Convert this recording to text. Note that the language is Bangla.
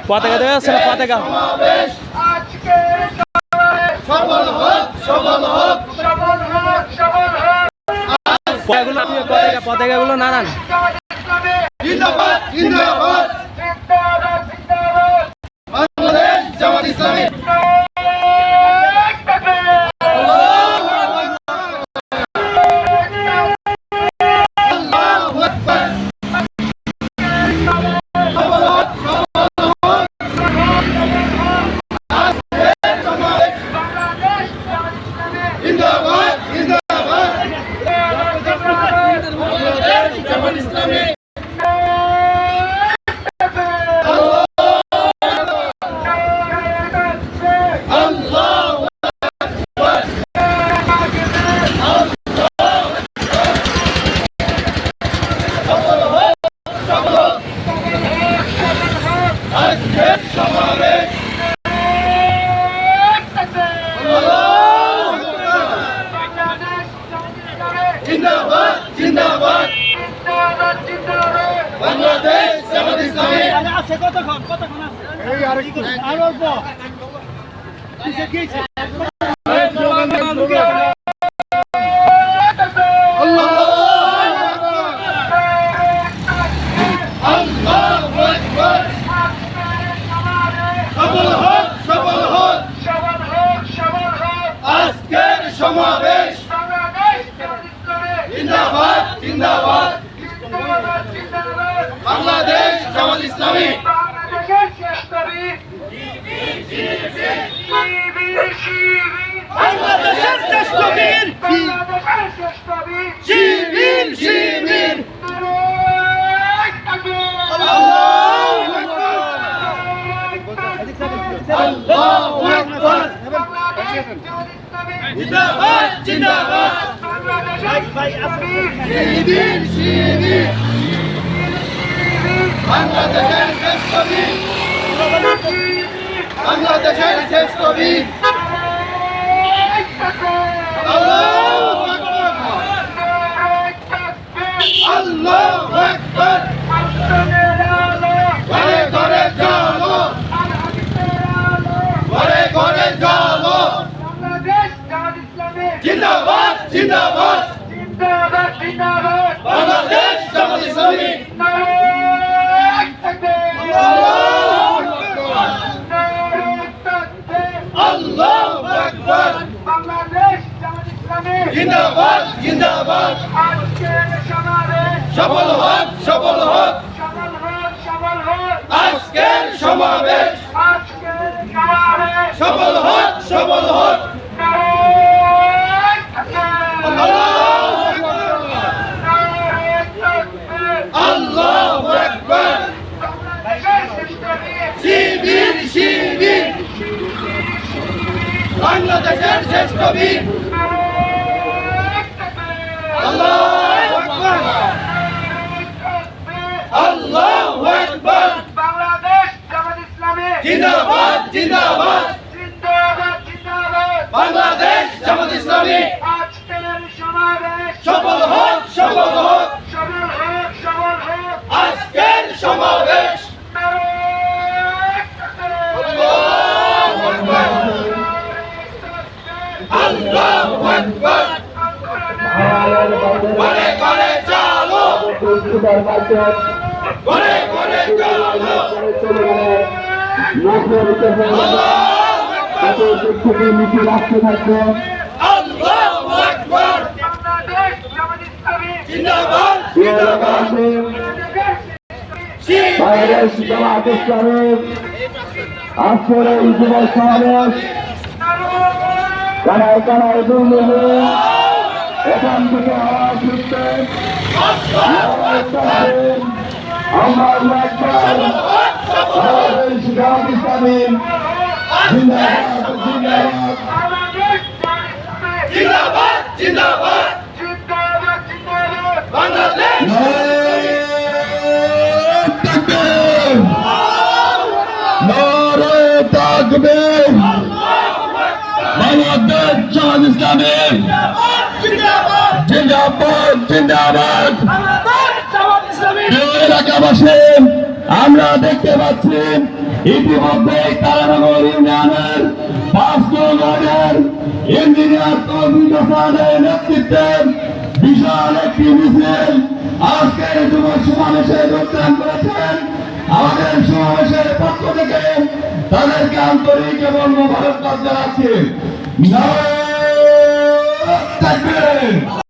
পতাকা দেখা যাচ্ছে না, পতাকা পতাকাগুলো নাড়ান। বাংলাদেশ জামাত ইসলামী বাংলাদেশের শ্রেষ্ঠ বীর শিবির শিবির আল্লাহু আকবার জিন্দাবাদ জিন্দাবাদ শিবির শিবির বাংলাদেশের শ্রেষ্ঠ বীর বাংলাদেশের শ্রেষ্ঠ বীর আল্লাহু আকবার আল্লাহু আকবার ঘরে ঘরে চলো ঘরে ঘরে চলো জিন্দাবাদ জিন্দাবাদ জিন্দাবাদ জিন্দাবাদ বাংলাদেশ জামাত ইসলামী আল্লাহু আকবার বাংলাদেশ জামাত ইসলামী জিন্দাবাদ জিন্দাবাদ আজকের সমাবেশ সফল হোক সফল হোক সফল হোক সফল হোক আজকের সমাবেশ সফল হোক সফল হোক আল্লাহু আকবার শিবির শিবির বাংলাদেশের শ্রেষ্ঠ বীর আল্লাহু আকবার আল্লাহু আকবার বাংলাদেশ জামাত ইসলামী জিন্দাবাদ জিন্দাবাদ জিন্দাবাদ জিন্দাবাদ বাংলাদেশ জামাত ইসলামী আজকের সমাবেশ সফল হোক সফল হোক সফল হোক সফল হোক আজকের সমাবেশ আল্লাহু আকবার ঘরে ঘরে চলো ঘরে ঘরে চলো আল্লাহু আকবার জিন্দাবাদ জিন্দাবাদ বাংলাদেশ জামাত ইসলামী আজকের এই যুব সমাবেশ কানায় কানায় দুর্নীতি এখান থেকে আওয়াজ উঠছে আমরা বাংলাদেশ জামাত ইসলামী জিন্দাবাদ জিন্দাবাদ জিন্দাবাদ বাংলাদেশ বাংলাদেশ জামাত ইসলামী জিন্দাবাদ জিন্দাবাদ এলাকাবাসী আমরা দেখতে পাচ্ছি ইতিমধ্যে তারানগর ইউনিয়নের 5 নং ওয়ার্ডের ইঞ্জিনিয়ার তৌফিক হাসানের নেতৃত্বে বিশাল একটি মিছিল আজকের যুব সমাবেশে যোগদান করেছেন। আমাদের সমাবেশের পক্ষ থেকে তাদেরকে আন্তরিক এবং মোবারকবাদ জানাচ্ছি। নারায়ে তাকবীর।